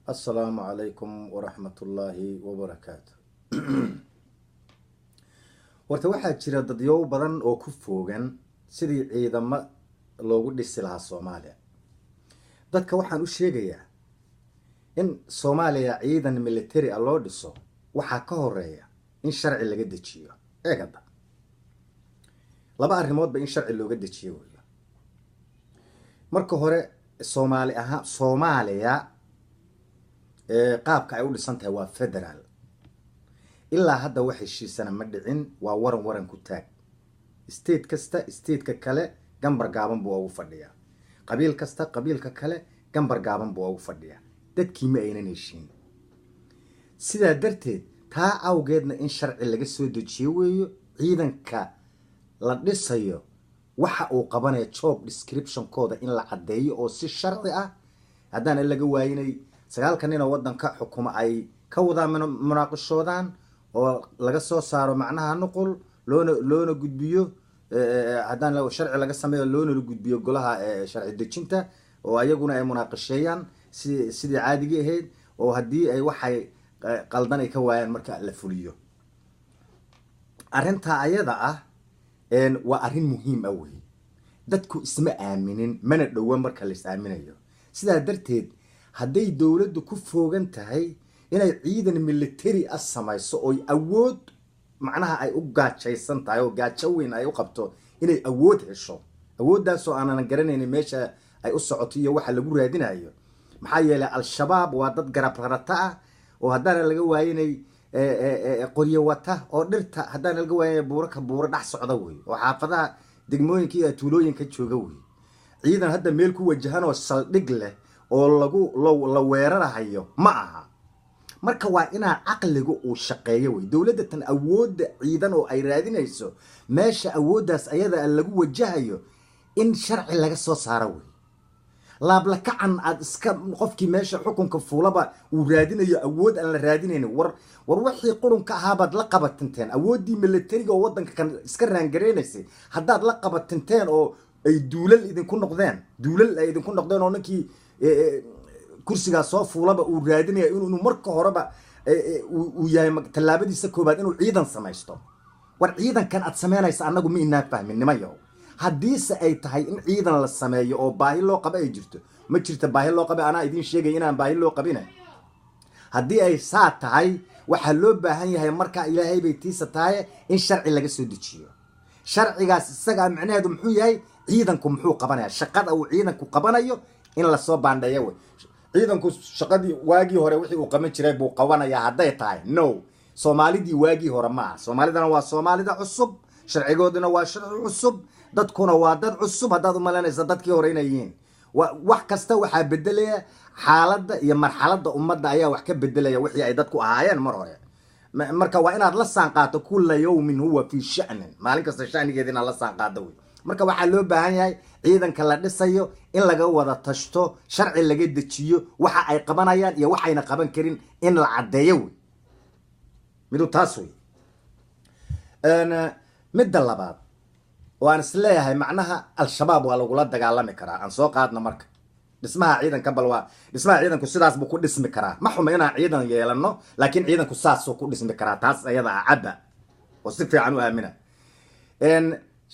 السلام عليكم ورحمة الله وبركاته. horta waxaa jira dadyo badan oo ku foogan sidii ciidamo loogu dhisi lahaa Soomaaliya. Dadka waxaan u sheegayaa in Soomaaliya ciidan military ah loo dhiso waxa ka horeeya in sharci laga dejiyo. Eegada laba arrimood ba in sharci looga dejiyo weeyo. Marka hore Soomaaliya qaabka ay u dhisan tahay waa federal. ilaa hadda wax heshiisana ma dhicin, waa waran ku taag. State kasta state-ka kale gambar gaaban buu ugu fadhiyaa. Qabiil kasta qabiilka kale gambar gaaban buu ugu fadhiyaa. Dadkii ma aynan heshiin. Sidaa darteed taa awgeedna in sharci laga soo dejiyo weeyo. Ciidanka la dhisayo waxa uu qabanayo job description kooda in la cadeeyo oo si sharci ah haddana laga waayinay 9 nin oo wadanka xukuma ay ka wada munaaqashoodaan oo laga soo saaro macnaha nuqul loona gudbiyo haddana loo sharci laga sameeyo loona gudbiyo golaha sharci dejinta oo ayaguna ay munaaqasheeyaan sidii caadiga ahayd oo hadii ay waxay qaldan ay ka waayaan marka la fuliyo. Arinta ayada ah waa arrin muhiim ah weey. Dadku isma aaminin mana dhawa marka la is aaminayo. Sidaa darteed hadday dawladdu ku foogan tahay inay ciidan military ah samayso oo awood macnaha ay u gaajaysan tahay oo gaajo weyn ay u qabto inay awood hesho, awooddaas oo aanan garanaynin meesha ay u socoto iyo waxa lagu raadinayo. maxaa yeelay al-shabaab waa dad garab rarata ah oo haddana laga waayinay qoryo wata oo dhirta haddana laga waayay buuro dhex socda weey oo xaafadaha degmooyinka iyo tuulooyinka jooga weey. ciidan hadda meel ku wajahan oo saldhig leh oo la weerarahayo ma aha. marka waa inaa aqligu uu shaqeeyo way. dawladda tan awood ciidan oo ay raadinayso meesha awooddaas ayada lagu wajahayo in sharci laga soo saaro way. laabla kacan aad iska qofkii meesha xukunka fuulaba uu raadinayo awood aan la raadinayn war wixii qurunka ahaabad la qabatinteen awoodii militariga oo wadanka kan iska raangareynaysa haddaad la qabatinteen oo ay duulal idinku noqdeen oo ninkii kursiga soo fuulaba uu raadinayo inuu marka horeba uu yahay talaabadiisa koobaad inuu ciidan samaysto. war ciidankan aad sameynaysa anagu ma inaa fahmin nimayo. haddiise ay tahay in ciidan la sameeyo oo baahi loo qabo ay jirto, ma jirto baahi loo qabo anaa idin sheegay inaan baahi loo qabina. haddii ay saa tahay waxa loo baahan yahay marka ilaahay bay tiisa tahay in sharci laga soo dejiyo. sharcigaas isaga macnaheedu muxuu yahay? ciidanku muxuu qabanayaa? shaqada uu ciidanku qabanayo in la soo baandheeyo way. ciidanku shaqadii waagii hore wixii uu qaban jiray buu qabanayaa hadday tahay no. Soomaalidii waagii hore ma aha. Soomaalidana waa Soomaalida cusub, sharcigooduna waa sharci cusub, dadkuna waa dad cusub. haddaad u malaynaysa dadkii hore inay yihiin wax kasta waxaa bedelaya xaaladda iyo marxaladda ummadda ayaa wax ka bedelaya wixii ay dadku ahaayeen mar hore. marka waa inaad la saanqaato kulla yawmin huwa fi sha'nin. maalin kasta sha'nigeeda inaad la saanqaado wey. marka waxaa loo baahan yahay ciidanka la dhisayo in laga wada tashto, sharci laga dejiyo, waxa ay qabanayaan iyo waxayna qaban karin in la cadeeyo wey. midu taas wey. midda labaad waan isleeyahay macnaha al-shabaab waa lagula dagaalami karaa. aan soo qaadno marka dhismaha ciidanka bal waa dhismaha ciidanku sidaas buu ku dhismi karaa. ma xuma inaan ciidan yeelano laakiin ciidanku saasuu ku dhismi karaa. taas ayada ah cadda oo si fiican u aamina.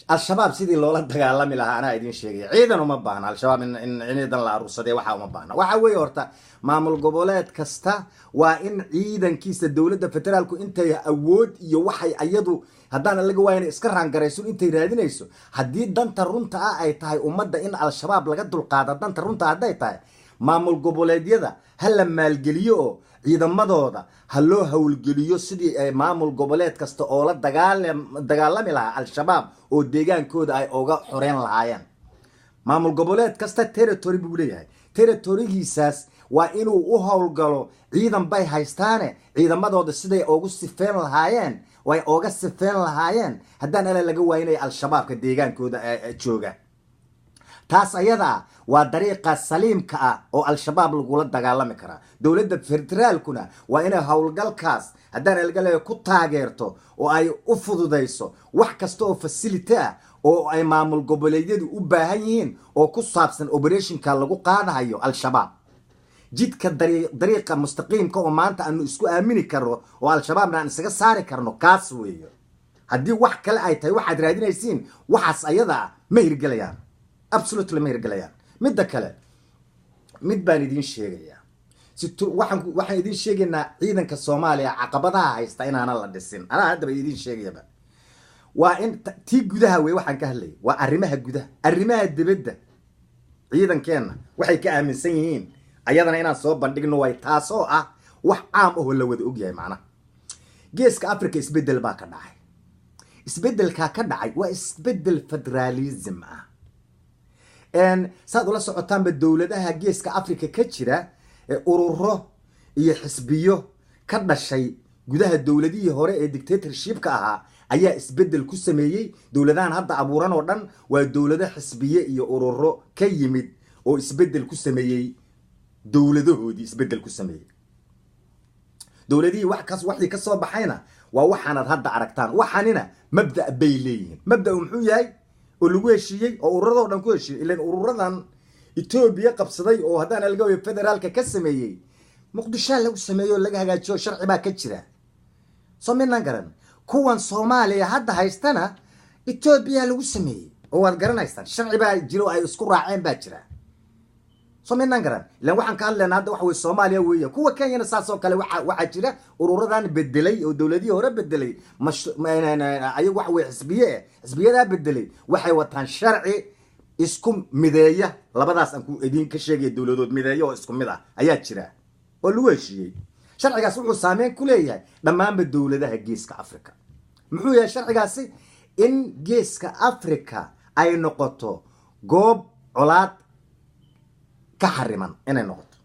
al-shabaab sidii loola dagaalami lahaa anaa idin sheegaya. ciidan uma baahna al-shabaab in ciidan la aruursaday waxa uma baahna. waxa weeye horta maamul goboleed kasta waa in ciidankiisa dawladda federaalku intay awood iyo waxay ayadu haddana laga waayay iska raangarayso intay raadinayso. haddii danta runta ah ay tahay ummadda in al-shabaab laga dulqaado, danta runta hadday tahay maamul goboleedyada ha la maalgeliyo oo ciidamadooda ha loo hawlgeliyo sidii ay maamul goboleed kasta oo la dagaalami lahaa al-shabaab oo deegaankooda ay uga xoreyn lahaayeen. maamul goboleed kasta territory buu leeyahay. territorygiisaas waa inuu u howlgalo. ciidan bay haystaane ciidamadooda siday ugu sifeen lahaayeen way uga sifeen lahaayeen haddaan ala laga waayinay al-shabaabka deegaankooda jooga. taas ayada waa dariiqa saliimka ah oo al-shabaab lagula dagaalami karaa. dawladda federaalkuna waa inay howlgalkaas haddaan laga leeyahay ku taageerto oo ay u fududayso wax kasta oo facility ah oo ay maamul goboleedyadu u baahan yihiin oo ku saabsan operationka lagu qaadayo al-shabaab. jidka dariiqa mustaqiimka oo maanta aanu isku aamini karno oo al-shabaabna aan isaga saari karno kaas weeyo haddii wax kale ay tahay waxaad raadinaysiin waxaas ayada ma hirgelayaan absolutely ma hirgelayaan midda kale mid baan idiin sheegayaa waxaan idiin sheegaynaa ciidanka Soomaaliya caqabadaha haysta inaana la dhisin anaa hadda idiin sheegayaba waa in tii gudaha way waxaan ka hadlay waa arrimaha gudaha arrimaha dibadda ciidankeena waxay ka aaminsan yihiin ayadana inaan soo bandhigno way taasoo ah wax caam ah oo la wada og yahay macna geeska Afrika isbedel baa ka dhacay isbedelka ka dhacay waa isbedel federalism ah saad ula socotaanba dowladaha geeska Afrika ka jira ururo iyo xisbiyo ka dhashay gudaha dowladihii hore ee dictatorship-ka ahaa ayaa isbedel ku sameeyay dowladahan hadda abuuran oo dhan waa dowlado xisbiye iyo ururo ka yimid oo isbedel ku sameeyay dowladahoodii isbedel ku sameeyay dowladihii waxii ka soo baxayna waa waxaanad hadda aragtaan waxaanina mabda bay leeyihiin mabda muxuu yahay oo lagu heshiiyey oo ururada dhan ku heshiiyey ilaan ururadan Ethiopia qabsaday oo haddaan algaway federaalka ka sameeyay muqdisho lagu sameeyo laga hagaajiyo sharci baa ka jira soomaalina garan kuwan Soomaaliya hadda haystana Ethiopia lagu sameeyay oo waad garanaysaan sharci baa jiro ay isku raaceen baa jira soomaalina garan ilaan waxaan ka hadlaynaa hadda wax way Soomaaliya weeye kuwa Kenya saas oo kale waxa jira ururadan bedelay oo dowladii hore bedelay ayagu wax way xisbiyada bedelay waxay wataan sharci isku mideeya labadaas aan ku idin ka sheegay dowladood mideeyo oo isku mid ah ayaa jira oo lagu heshiiyey sharcigaas wuxuu saameyn ku leeyahay dhammaan dowladaha geeska Afrika muxuu yahay sharcigaasi in geeska Afrika ay noqoto goob colaad ka xariman inay noqoto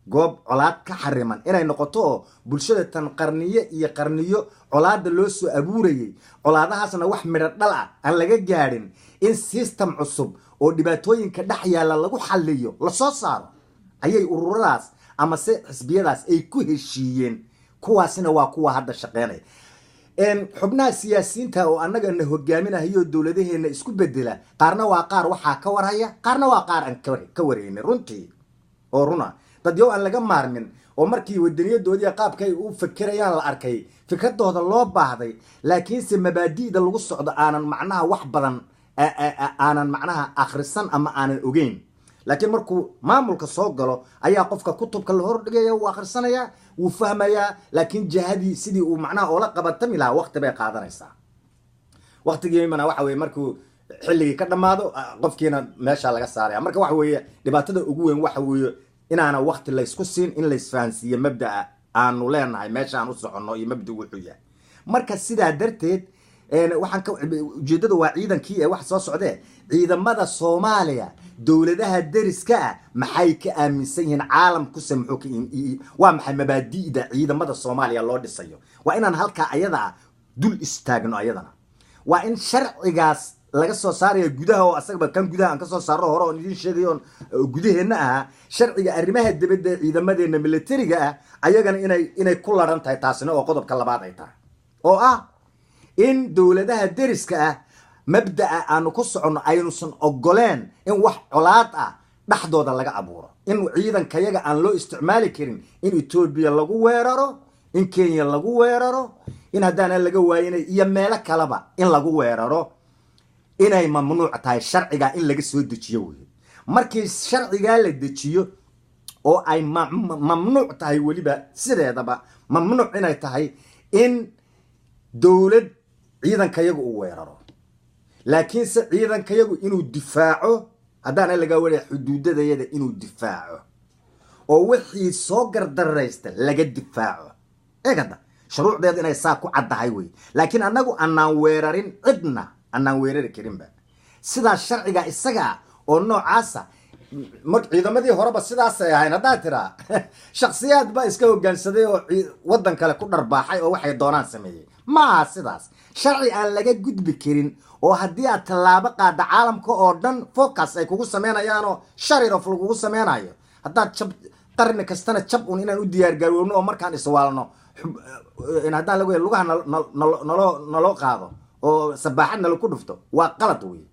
goob colaad ka xariman inay noqoto oo bulshada tan qarniyo colaada loo soo abuurayay colaadahaasna wax midho dhal ah aan laga gaarin in system cusub oo dhibaatooyinka dhex yaala lagu xalliyo la soo saaro ayay ururadaas ama se xisbiyadaas ay ku heshiiyeen kuwaasina waa kuwa hadda shaqeynaya xubnaha siyaasiyiinta oo annagana hogaaminayo dowladaheena isku bedela qaarna waa qaar waxa ka warhaya qaarna waa qaar aan ka wareynay runtii oo runa dad yow aan laga maarmin oo markii wadaniyadoodii qaabkay u fikirayaan la arkay fikradooda loo baahday laakiin se mabaadi'da lagu socdo aanan macnaha wax badan aanan macnaha akhrisan ama aanan ogeyn laakiin markuu maamulka soo galo ayaa qofka kutubka la hordhigaya uu akhrisanaya uu fahmaya laakiin jahadii sidii uu macnaha oo la qabatami lahaa waqti bay qaadanaysaa waqtigiina waxa weeye markuu xilligii ka dhamaado qofkiina meesha laga saaraya marka waxa weeye dhibaatada ugu weyn waxa weeye inaana waqti la isku siin in la isfahansiiyo mabda'a aanu leenahay meesha aan u soconno iyo mabda wuxuu yahay marka sidaa darteed waxaan ka ujeedada waa ciidankii ee wax soo socdee ciidamada Soomaaliya dowladaha deriska ah maxay ka aaminsan yihiin caalamku samxo waa maxay mabaadi'da ciidamada Soomaaliya loo dhisayo waa inaan halka ayada dul istaagno ayadana waa in sharcigaas laga soo saarayo gudaha oo asagba kan gudaha aan ka soo saaro hore oo idin sheegayo gudaheena ah sharciga arrimaha dibadda ciidamadeena militariga ah ayagana inay ku laran tahay taasina oo qodobka labaad ay tahay oo ah in dowladaha deriska ah mabda'a aanu ku socono aynuusan ogoleen in wax colaad ah dhaxdooda laga abuuro in ciidankayaga aan loo isticmaali karin in Ethiopia lagu weeraro in Kenya lagu weeraro in haddana laga waayinay iyo meelo kaleba in lagu weeraro inay mamnuuc tahay sharciga in laga soo dejiyo weey markii sharciga la dejiyo oo ay mamnuuc tahay waliba sideedaba mamnuuc inay tahay in dowlad ciidankayagu uu weeraro laakiin se ciidankayagu inuu difaaco haddana laga wareey xuduudadayada inuu difaaco oo wixii soo gardaraysta laga difaaco eegada shuruucdeeda inay saa ku caddahay weey laakiin annagu annaan weerarin cidna annaan weerari karinba sidaa sharciga isaga oo noocaasa ciidamadii horeba sidaas ay ahayn haddaa tiraa shakhsiyaad baa iska hoggaansaday oo waddan kale ku dharbaaxay oo waxay doonaan sameeyey maaha sidaas sharci aan laga gudbi karin oo haddii aad tallaabo qaada caalamka oo dhan focus ay kugu sameynayaanoo sharirof lagugu sameynayo haddaad qarni kastana jab un inaan u diyaar garoowno oo markaan iswaalno haddaan lagu lugaha naloo qaado oo sabaaxad nala ku dhufto waa qalad wey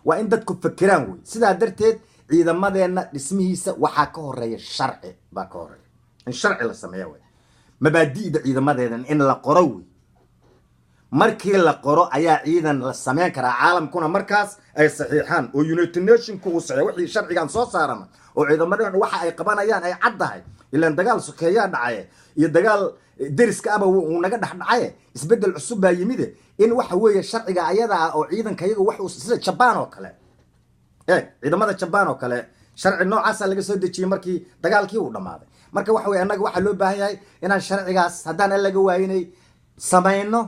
waa in dadku fakiraan wey sidaa darteed ciidamadeena dhismihiisa waxaa ka horeeya sharci baa ka horeeya in sharci la sameeyo way mabaadi'da ciidamadeedan in la qoro way markii la qoro ayaa ciidan la sameyn karaa caalamkuna markaas ay saxiixaan oo United Nations ku saxiix wixii sharcigan soo saarana oo ciidamadeena waxa ay qabanayaan ay caddahay ilaan dagaal sokeeyaa dhacay iyo dagaal deriska aba uu naga dhaxdhacay isbedel cusub baa yimid in waxa weeye sharciga ayada ah oo ciidanka iyaga wax uu sida Japan oo kale ciidamada Japan oo kale sharci noocaas laga soo dejiyay markii dagaalkii uu dhamaaday marka waxa weeye anaga waxa loo baahan yahay inaan sharcigaas hadaan laga waayinay sameeyno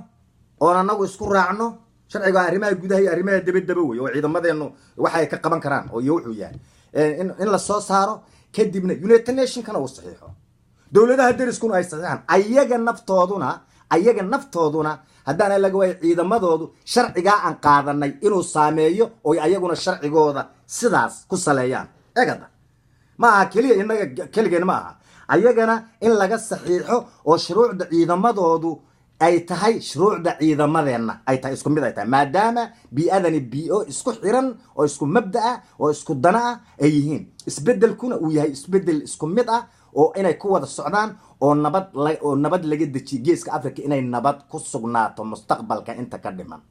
oo anagu isku raacno sharciga arrimaha gudaha iyo arrimaha dibadda way oo ciidamadeenu waxa ay ka qaban karaan oo wuxuu yahay in la soo saaro kadibna United Nations kana uu saxiixo dawladaha deriskuna ay saxiixaan ayaga naftooduna hadaan laga waayay ciidamadoodu sharciga aan qaadanay inuu saameeyo oo ayaguna sharcigooda sidaas ku saleeyaan eegada ma aha kaliya inaga kaligeena ma aha ayagana in laga saxiixo oo shuruucda ciidamadoodu ay tahay shuruucda ciidamadeena ay tahay isku mid ay tahay maadaama bi'adani bi'o isku xiran oo isku mabda'a oo isku dana ay yihiin isbedelkuna uu yahay isbedel isku mid ah oo inay ku wada socdaan oo nabad laga dejiyo geeska Afrika inay nabad ku sugnaato mustaqbalka inta ka dhiman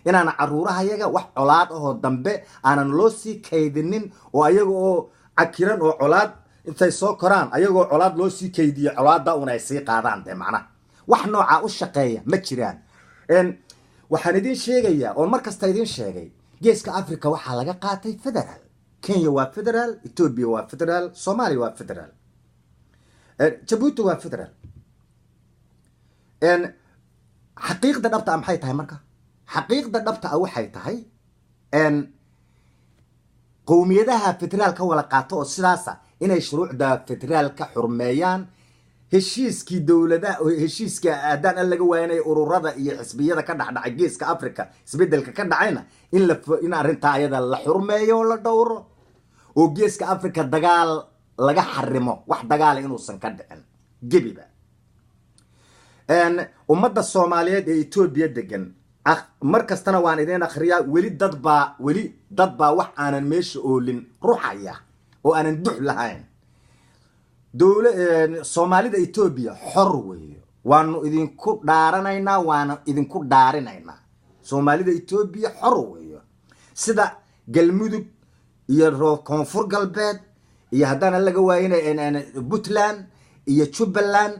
inaana caruurahayaga wax colaad oo dambe aanan loo sii kaydinin oo ayaga oo cakiran oo colaad intay soo koraan ayagoo colaad loo sii kaydiyo colaada una ay sii qaadaan macnaha wax nooca u shaqeeya ma jiraan waxaan idin sheegayaa oo markasta idin sheegay geeska Afrika waxa laga qaatay federal Kenya waa federal Ethiopia waa federal Soomaaliya waa federal Djibouti waa federal xaqiiqda dhabta maxay tahay marka xaqiiqda dhabta waxay tahay qowmiyadaha federaalka wala qaato oo sidaas inay shuruucda federaalka xurmeeyaan heshiiskii dawladaha heshiiska aadaan laga waayay ururada iyo xisbiyada ka dhaxdhacay geeska Afrika isbedelka ka dhacayna in arinta ayada la xurmeeyo la dhowro oo geeska Afrika dagaal laga xarimo wax dagaal inuu san ka dhicin gebiba ummadda Soomaaliyeed ee Itoobiya degan markastana waan idin akhriyaa weli dad baa wax aanan meesha oolin ruuxaya oo aanan dux lahayn Soomaalida Itoobiya xor weeyo waanu idinku dhaarinaynaa Soomaalida Itoobiya xor weeyo sida Galmudug iyo Koonfur Galbeed iyo hadana laga waayay Puntland iyo Jubaland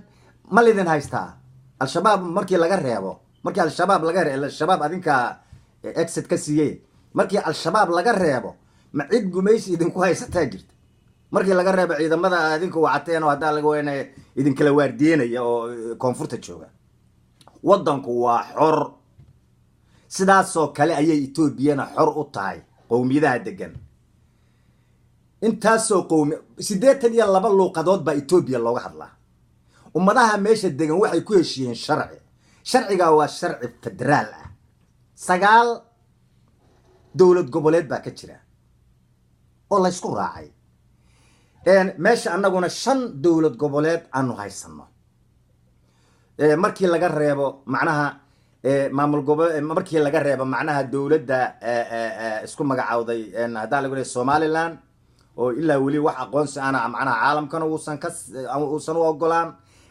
ma lidin haystaa al-shabaab markii laga reebo markii al-shabaab adinka exit ka siiyay markii al-shabaab laga reebo ma cid gumaysi idinku haysataa jirta markii laga reebo ciidamada adinku wacateen oo hadda laga waayay idin kala waardiinaya oo koonfurta jooga wadanku waa xor sidaas oo kale ayay Itoobiyana xor u tahay qowmiyadaha degan intaasoo qowmi 82 luuqadood baa Itoobiya looga hadlaa ummadaha meesha degan waxay ku heshiiyeen sharciga waa sharci federaal ah 9 dawlad goboleed baa ka jira oo la isku raacay meesha annaguna 5 dawlad goboleed aanu haysano markii laga reebo macnaha maamul goboleed markii laga reebo macnaha dawladda isku magacaawday hadda lagu leeyahay Somaliland oo ilaa wali wax aqoonsi ana macnaha caalamkana uusan u ogolaan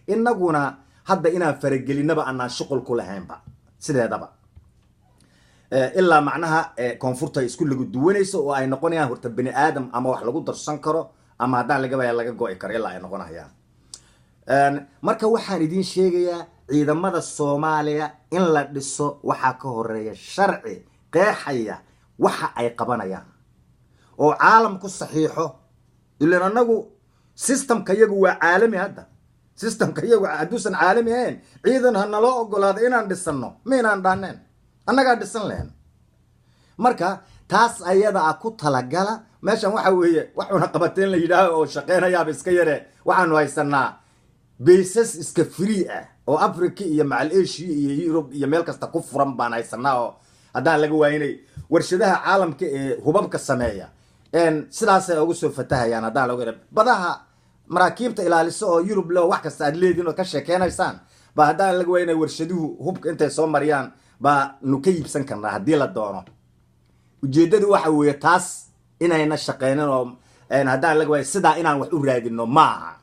inaguna hadda inaan faragelinaba aan shaqul ku lahaynba sideedaba ilaa macnaha koonfurta isku lagu duwanayso oo ay noqonayaan horta bani aadam ama wax lagu darsan karo ama hadda laga go'ay karo ilaa ay noqonayaan marka waxaan idin sheegayaa ciidamada Soomaaliya in la dhiso waxa ka horeeya sharci qeexaya waxa ay qabanayaan oo caalamku saxiixo ilaa anagu systemka iyagu waa caalami hadda systemka iyagu aduusan caalami ahayn ciidan hana loo ogolaado inaan dhisano meenaan dhaaneen annaga dhisan leen marka taas ayada ku talagala meeshan waxa weeye waxuna qabateen la yiraahdo oo shaqeynaya iska yare waxaanu haysanaa bases iska free ah oo Afrika iyo macal Asia iyo Europe iyo meel kasta ku furan baan haysanaa oo hadaan laga waayay warshadaha caalamka ee hubabka sameeya sidaas ay ugu soo fatahayaan hadaan lagu yiraahdo badaha maraakiibta ilaaliso oo Europe loo wax kasta aad leedin oo ka sheekeenaysaan ba hadaan laga waayay warshaduhu hubka intay soo mariyaan ba nu ka iibsan karnaa hadii la doono ujeedadu waxa weeye taas inayna shaqeynaan oo haddaan laga waayo sidaa inaan wax u raadino maaha